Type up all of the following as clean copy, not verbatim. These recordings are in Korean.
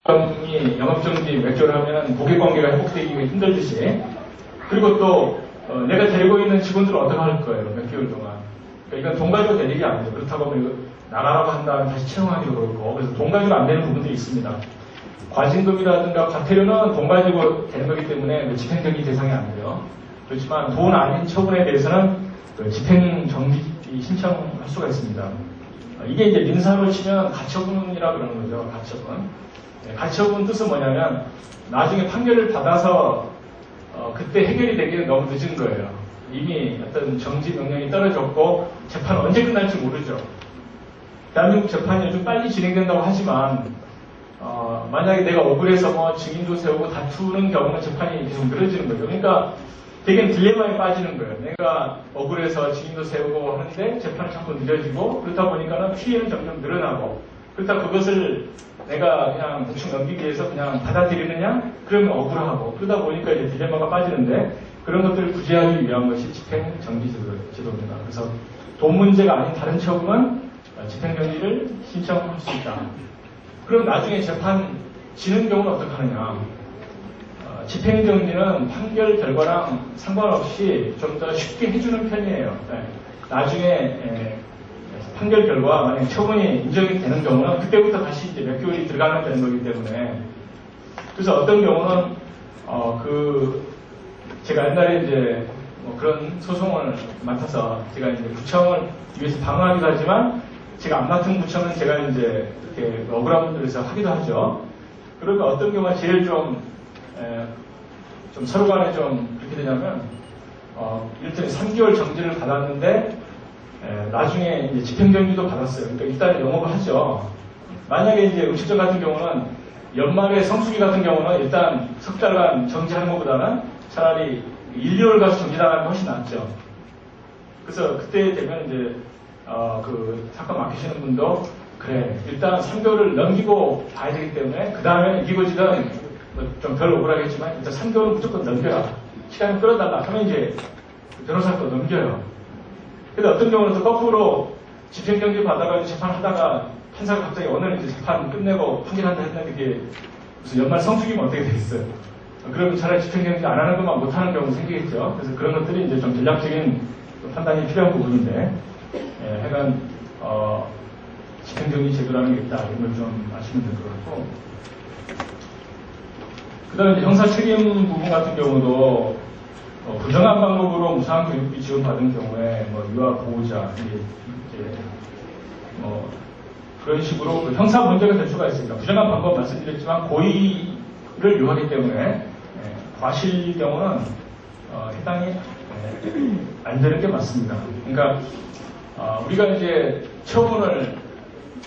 영업정지 맥주를 하면 고객관계가 회복되기가 힘들듯이, 그리고 또 내가 데리고 있는 직원들은 어떻게 할 거예요, 몇 개월 동안. 그러니까 이건 돈 가지고 될 일이 아니죠. 그렇다고 하면 이거 나가라고 한 다음에 다시 채용하기도 그렇고, 그래서 돈 가지고 안 되는 부분들이 있습니다. 과징금이라든가 과태료는 돈 가지고 되는 거기 때문에 집행정지 대상이 안 돼요. 그렇지만 돈 아닌 처분에 대해서는 집행정지 신청할 수가 있습니다. 이게 이제 민사로 치면 가처분이라고 그러는 거죠. 가처분. 가처분 뜻은 뭐냐면 나중에 판결을 받아서 그때 해결이 되기는 너무 늦은 거예요. 이미 어떤 정지 명령이 떨어졌고 재판은 언제 끝날지 모르죠. 대한민국 재판이 요즘 빨리 진행된다고 하지만 만약에 내가 억울해서 뭐 증인도 세우고 다투는 경우는 재판이 계속 늘어지는 거죠. 그러니까 되게 딜레마에 빠지는 거예요. 내가 억울해서 증인도 세우고 하는데 재판이 자꾸 늦어지고, 그렇다 보니까는 피해는 점점 늘어나고, 그렇다 그것을 내가 그냥 대충 넘기기 위해서 그냥 받아들이느냐? 그러면 억울하고, 그러다 보니까 이제 딜레마가 빠지는데, 그런 것들을 구제하기 위한 것이 집행정지제도입니다. 그래서 돈 문제가 아닌 다른 처분은 집행정지를 신청할 수 있다. 그럼 나중에 재판 지는 경우는 어떻게 하느냐? 집행정지는 판결 결과랑 상관없이 좀 더 쉽게 해주는 편이에요. 나중에 판결 결과 만약 처분이 인정이 되는 경우는 그때부터 다시 이제 몇 개월이 들어가면 되는 거기 때문에, 그래서 어떤 경우는 제가 옛날에 이제 뭐 그런 소송을 맡아서 제가 이제 구청을 위해서 방어하기도 하지만 제가 안 맡은 구청은 제가 이제 이렇게 억울한 분들에서 하기도 하죠. 그러면 어떤 경우가 제일 좀 서로 간에 좀 그렇게 되냐면, 이를테면 3개월 정지를 받았는데, 나중에 이제 집행정지도 받았어요. 그러니까 일단 영업을 하죠. 만약에 이제 음식점 같은 경우는 연말에 성수기 같은 경우는 일단 석 달간 정지하는 것보다는 차라리 1, 2월 가서 정지당하는 게 훨씬 낫죠. 그래서 그때 되면 이제, 그 사건 맡기시는 분도, 그래, 일단 3개월을 넘기고 봐야 되기 때문에, 그 다음에 이기고지든 좀 덜 억울하겠지만 일단 3개월은 무조건 넘겨라. 시간을 끌어달라 하면 이제 변호사가 또 넘겨요. 근데 어떤 경우는 또 거꾸로 집행정지 받아가지고 재판하다가 판사가 갑자기 오늘 이제 재판 끝내고 판결한다 했는데 그게 무슨 연말 성수기면 어떻게 되겠어요? 그러면 차라리 집행정지 안 하는 것만 못하는 경우도 생기겠죠. 그래서 그런 것들이 이제 좀 전략적인 판단이 필요한 부분인데, 하여간 집행정지 제도라는 게 있다. 이런 걸 좀 아시면 될 것 같고, 그 다음에 형사 책임 부분 같은 경우도 부정한 방법으로 무상한 교육비 지원받은 경우에 유아 보호자 이제 그런 식으로 형사 문제가 될 수가 있습니다. 부정한 방법 말씀드렸지만 고의를 요하기 때문에 과실 경우는 해당이 안 되는 게 맞습니다. 그러니까 우리가 이제 처분을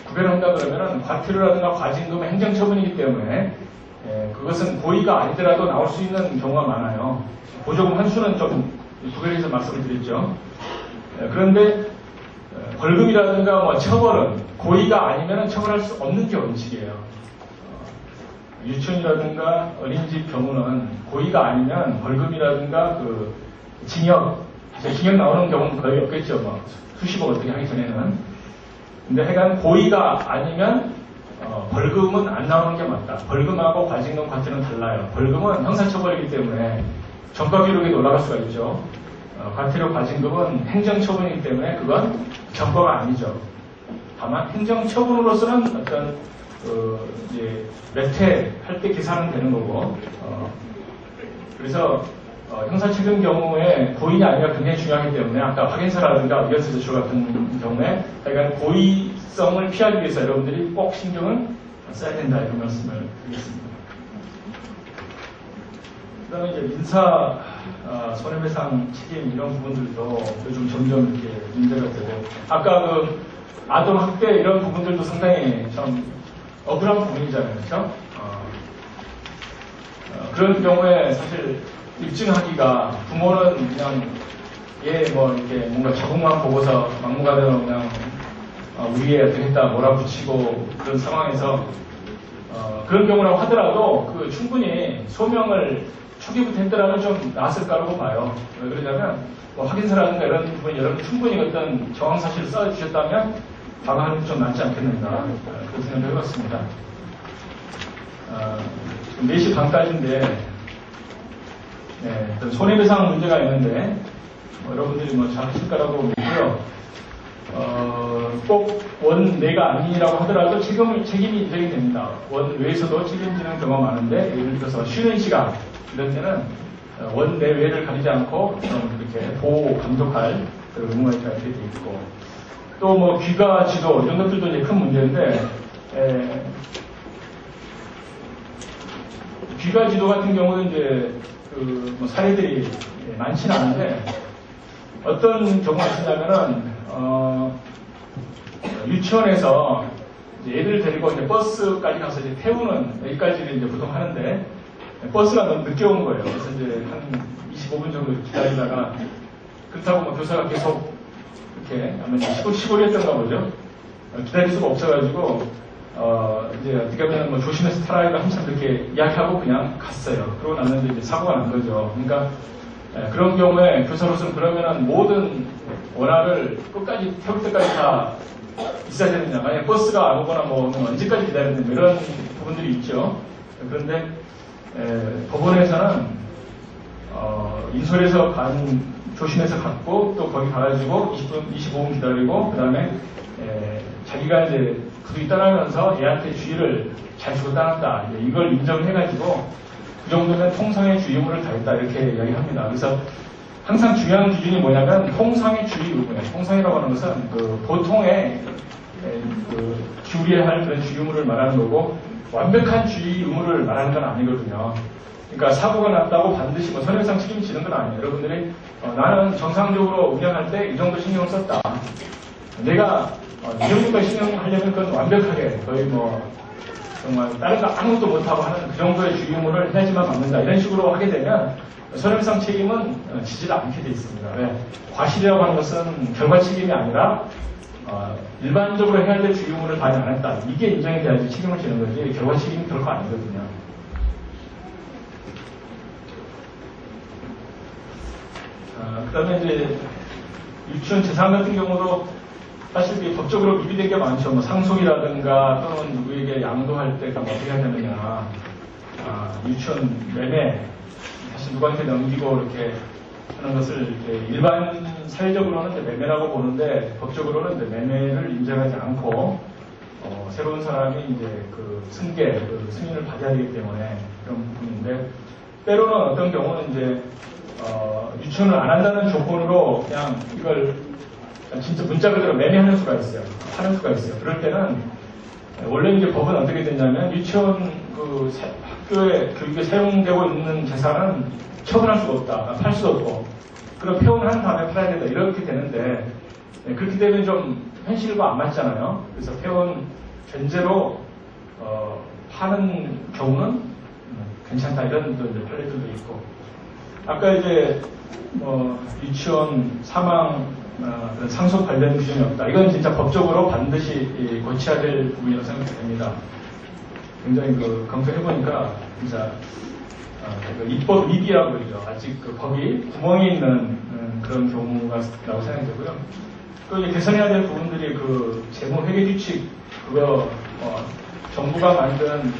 구별한다 그러면은 과태료라든가 과징금은 행정처분이기 때문에 그것은 고의가 아니더라도 나올 수 있는 경우가 많아요. 보조금 환수는 좀 구별해서 말씀을 드렸죠. 그런데 벌금이라든가 처벌은 고의가 아니면 처벌할 수 없는 게 원칙이에요. 유치원이라든가 어린이집 경우는 고의가 아니면 벌금이라든가 징역 나오는 경우는 거의 없겠죠. 수십억 어떻게 하기 전에는. 근데 하여간 고의가 아니면 벌금은 안 나오는 게 맞다. 벌금하고 과징금 과태료는 달라요. 벌금은 형사처벌이기 때문에 전과 기록에 올라갈 수가 있죠. 과태료 과징금은 행정처분이기 때문에 그건 전과가 아니죠. 다만 행정처분으로서는 어떤 이제 몇 회 할 때 계산은 되는 거고, 그래서 형사책임 경우에 고의가 아니라 굉장히 중요하기 때문에 아까 확인서라든가 의견서 제출 같은 경우에 약간 고의성을 피하기 위해서 여러분들이 꼭 신경을 써야 된다 이런 말씀을 드리겠습니다. 그 다음에 이제 민사 손해배상 책임 이런 부분들도 요즘 점점 이렇게 문제가 되고, 아까 아동학대 이런 부분들도 상당히 참 억울한 부분이잖아요. 그렇죠? 그런 경우에 사실 입증하기가 부모는 그냥 이렇게 뭔가 적응만 보고서 막무가내로 그냥 우리 애 어떻게 했다 몰아붙이고 그런 상황에서 그런 경우라고 하더라도 충분히 소명을 초기부터 했더라면 좀 나았을 거라고 봐요. 왜 그러냐면 확인서라든가 이런 부분 여러분 충분히 어떤 정황사실을 써주셨다면 방어하는 게 좀 낫지 않겠는가 그런 생각을 해봤습니다. 4시 반까지인데, 네, 손해배상 문제가 있는데, 여러분들이 뭐 잘 하실 거라고 믿고요. 꼭 원내가 아니라고 하더라도 책임이 인정이 됩니다. 원외에서도 책임지는 경우가 많은데, 예를 들어서 쉬는 시간, 이런 때는 원내외를 가리지 않고 좀 이렇게 보호, 감독할 그 의무가 이렇게 돼 있고, 또 뭐 귀가 지도, 이런 것들도 이제 큰 문제인데, 귀가 지도 같은 경우는 이제 뭐 사례들이 많지는 않은데, 어떤 경우가 있으냐면은, 유치원에서 이제 애들 데리고 이제 버스까지 가서 이제 태우는, 여기까지는 이제 보통 하는데, 버스가 너무 늦게 온 거예요. 그래서 이제 한 25분 정도 기다리다가, 그렇다고 뭐 교사가 계속 이렇게, 아마 시골이었던가 보죠. 기다릴 수가 없어가지고, 이제 어떻게 보면 뭐 조심해서 타라이가 한참 그렇게 이야기하고 그냥 갔어요. 그러고 났는데 이제 사고가 난 거죠. 그러니까, 그런 경우에 교사로서는 그러면은 모든 원화를 끝까지 태울 때까지 다 있어야 되느냐. 만약 버스가 안 오거나 뭐 언제까지 기다려야 되느냐. 이런 부분들이 있죠. 그런데, 법원에서는, 인솔에서 조심해서 갔고, 또 거기 가가지고 25분 기다리고, 그 다음에, 자기가 이제 그들이 떠나면서 애한테 주의를 잘 주고 떠났다. 이걸 인정해가지고, 그 정도면 통상의 주의 의무를 다했다. 이렇게 이야기합니다. 그래서 항상 중요한 기준이 뭐냐면, 통상의 주의 의무예요. 통상이라고 하는 것은 그 보통의 기울여야 할 그런 주의 의무를 말하는 거고, 완벽한 주의 의무를 말하는 건 아니거든요. 그러니까 사고가 났다고 반드시 뭐 손해배상 책임지는 건 아니에요. 여러분들이 나는 정상적으로 운영할 때 이 정도 신경을 썼다. 내가 이 정도까지 신경하려면 그건 완벽하게 거의 뭐 정말 다른 거 아무것도 못하고 하는 그 정도의 주의 의무를 해야지만 맞는다. 이런 식으로 하게 되면 손해배상 책임은 지지를 않게 돼 있습니다. 왜? 과실이라고 하는 것은 결과 책임이 아니라 일반적으로 해야 될 주의 의무를 다하지 않았다. 이게 인정이 돼야지 책임을 지는 거지 결과 책임이 결코 아니거든요. 그 다음에 이제 유치원 재산 같은 경우도 사실 법적으로 미비된 게 많죠. 뭐 상속이라든가 또는 누구에게 양도할 때 어떻게 해야 되느냐. 유치원 매매, 사실 누구한테 넘기고 이렇게 하는 것을 이제 일반 사회적으로는 이제 매매라고 보는데 법적으로는 이제 매매를 인정하지 않고 새로운 사람이 이제 그 승계, 그 승인을 받아야 되기 때문에 그런 부분인데 때로는 어떤 경우는 이제 유치원을 안 한다는 조건으로 그냥 이걸 진짜 문자 그대로 매매하는 수가 있어요. 하는 수가 있어요. 그럴 때는 원래 이제 법은 어떻게 되냐면 유치원 그 학교에 교육에 사용되고 있는 재산은 처분할 수가 없다. 팔 수도 없고. 그럼 폐원한 다음에 팔아야 된다. 이렇게 되는데 그렇게 되면 좀 현실과 안 맞잖아요. 그래서 폐원 전제로 파는 경우는 괜찮다. 이런 판례들도 있고. 아까 이제 유치원 사망 상속 관련 규정이 없다. 이건 진짜 법적으로 반드시 고쳐야 될 부분이라고 생각됩니다. 굉장히 검토해보니까 진짜 입법 위기라고 그러죠. 아직 그 법이 구멍이 있는 그런 경우가 라고 생각이 되고요. 또 이제 개선해야 될 부분들이 그 재무 회계 규칙 그거 정부가 만든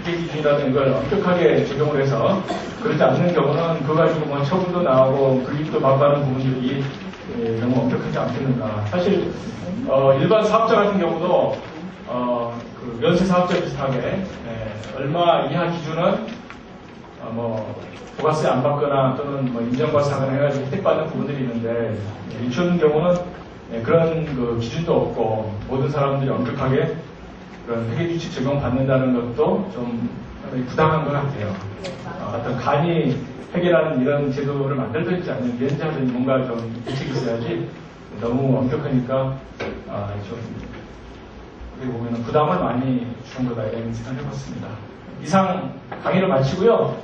회계 기준이라는 걸 엄격하게 적용을 해서 그렇지 않는 경우는 그거 가지고 뭐 처분도 나오고 불이익도 받는 부분들이 너무 엄격하지 않겠는가. 사실 일반 사업자 같은 경우도 그 면세 사업자 비슷하게 얼마 이하 기준은 부가세 안 받거나 또는 인정과세 하거나 해가지고 혜택받는 부분들이 있는데 유치원 경우는 그런 그 기준도 없고 모든 사람들이 엄격하게 그런 회계규칙 적용받는다는 것도 좀 부당한 것 같아요. 어떤 간이 해결하는 이런 제도를 만들든지 아니면 연장하든지 뭔가 좀 대책이 있어야지 너무 엄격하니까 좀 어떻게 보면 부담을 많이 주는 거다 이런 생각을 해봤습니다. 이상 강의를 마치고요.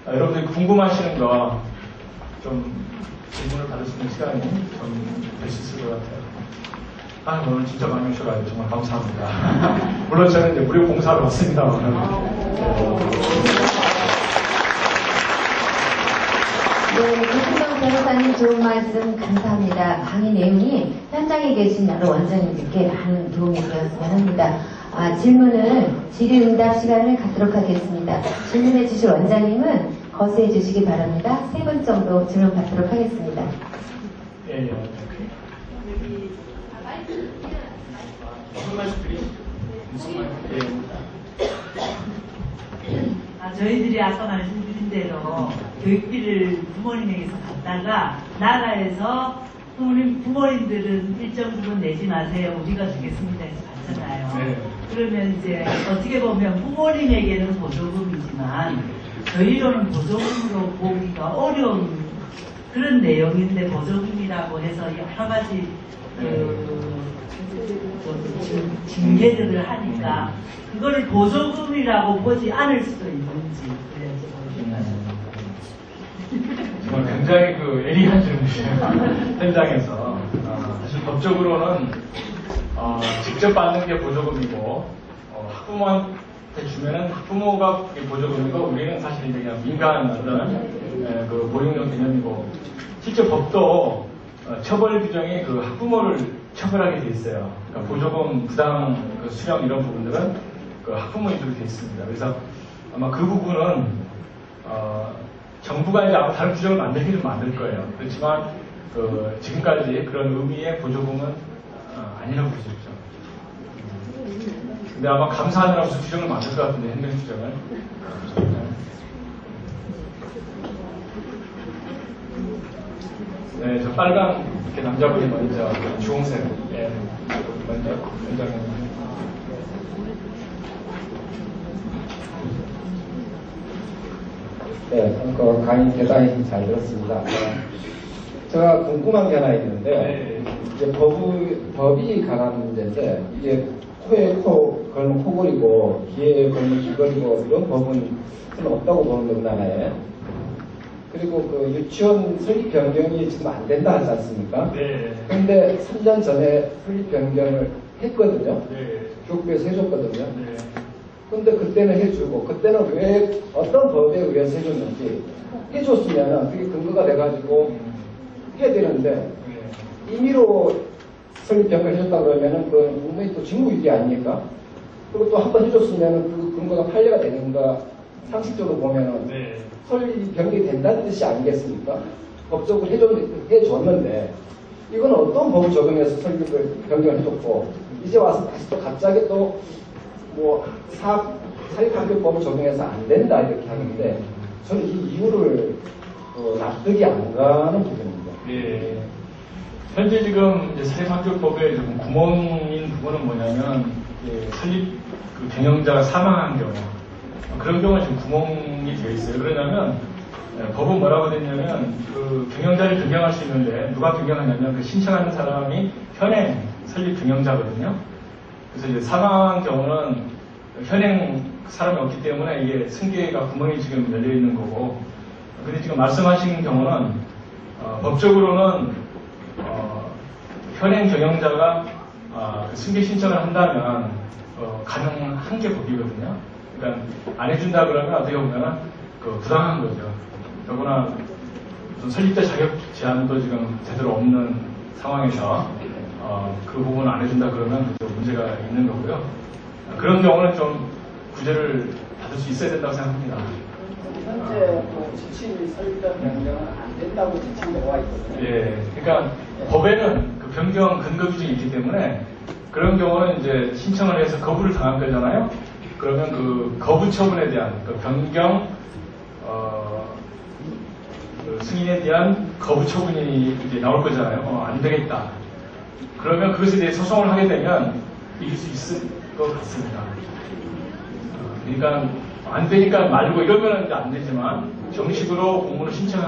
여러분들이 궁금하시는 거 좀 질문을 받을 수 있는 시간이 좀 될 수 있을 것 같아요. 오늘 진짜 많이 오셔가지고 정말 감사합니다. 물론 저는 이제 무료 봉사를 왔습니다. 네, 이승명 변호사님 좋은 말씀 감사합니다. 강의 내용이 현장에 계신 여러 원장님들께 많은 도움이 되었으면 합니다. 질문을 질의응답 시간을 갖도록 하겠습니다. 질문해 주실 원장님은 거수해 주시기 바랍니다. 3분 정도 질문 받도록 하겠습니다. 예, 예. 무슨 말씀드리? 무슨 말? 예. 저희들이 아까 말씀드린 대로 교육비를 부모님에게서 받다가 나라에서 부모님들은 일정 부분 내지 마세요. 우리가 주겠습니다 해서 받잖아요. 네. 그러면 이제 어떻게 보면 부모님에게는 보조금이지만 저희로는 보조금으로 보기가 어려운 그런 내용인데 보조금이라고 해서 여러 가지 징계들을 하니까 그거를 보조금이라고 보지 않을 수도 있는지 정말 굉장히 예리한 질문이에요. 현장에서. 사실 법적으로는 직접 받는 게 보조금이고 학부모한테 주면은 학부모가 그게 보조금이고 우리는 사실 이제 그냥 민간 어떤 모형용 개념이고 실제 법도 처벌 규정이 학부모를 처벌하게 돼 있어요. 그러니까 보조금 부당 수령 이런 부분들은 학부모 위주로 돼 있습니다. 그래서 아마 그 부분은 정부가 이제 아마 다른 규정을 만들기는 만들 거예요. 그렇지만 지금까지 그런 의미의 보조금은 아니라고 볼 수 있죠. 근데 아마 감사하느라고 무슨 규정을 만들 것 같은데 행정 규정을. 네, 저 빨간 이렇게 남자분이 먼저 주홍색 먼저 원장님. 네, 강의 대단히 잘 들었습니다. 제가 궁금한 게 하나 있는데, 이제 법이 관한 문제인데, 이게 코에 걸면 코골이고, 귀에 걸면 귀걸이고, 이런 법은 저는 없다고 보는데, 우리나라에. 그리고 유치원 설립 변경이 지금 안 된다 하지 않습니까? 네. 근데 3년 전에 설립 변경을 했거든요. 네. 교육부에서 해줬거든요. 네. 근데 그때는 해주고, 그때는 왜, 어떤 법에 의해서 해줬는지, 해줬으면 그게 근거가 돼가지고 해야 되는데, 임의로 설립 변경을 해줬다 그러면은 분명히 또 직무유기 아닙니까? 그리고 또 한 번 해줬으면은 그 근거가 판례가 되는가, 상식적으로 보면은, 네. 설립 변경이 된다는 뜻이 아니겠습니까? 법적으로 해줬는데, 이건 어떤 법을 적용해서 설립을 변경을 해줬고, 이제 와서 다시 또 갑자기 또 사립학교법을 적용해서 안 된다 이렇게 하는데 저는 이 이유를 납득이 안 가는 부분입니다. 예. 현재 지금 이제 사립학교법의 좀 구멍인 부분은 뭐냐면 설립 경영자가 사망한 경우 그런 경우가 지금 구멍이 되어 있어요. 그러냐면 법은 뭐라고 됐냐면 경영자를 변경할 수 있는데 누가 변경하냐면 신청하는 사람이 현행 설립 경영자거든요. 그래서 이제 사망한 경우는 현행 사람이 없기 때문에 이게 승계가 구멍이 지금 열려 있는 거고, 근데 지금 말씀하신 경우는 법적으로는 현행 경영자가 승계 신청을 한다면 가능한 게 법이거든요. 그러니까 안 해준다 그러면 어떻게 보면 부당한 거죠. 더구나 무슨 설립자 자격 제한도 지금 제대로 없는 상황에서 그 부분을 안 해준다 그러면 문제가 있는 거고요. 그런 경우는 좀 구제를 받을 수 있어야 된다고 생각합니다. 현재 지침이 설립된 변경은 안 된다고 지침이 나와 있거든요. 예, 그러니까 법에는 변경 근거 규정이 있기 때문에 그런 경우는 이제 신청을 해서 거부를 당한 거잖아요. 그러면 거부 처분에 대한 변경 승인에 대한 거부 처분이 이제 나올 거잖아요. 안 되겠다. 그러면 그것에 대해 소송을 하게 되면 이길 수 있을 것 같습니다. 그러니까 안 되니까 말고 이러면 이제 안 되지만 정식으로 공문을 신청하는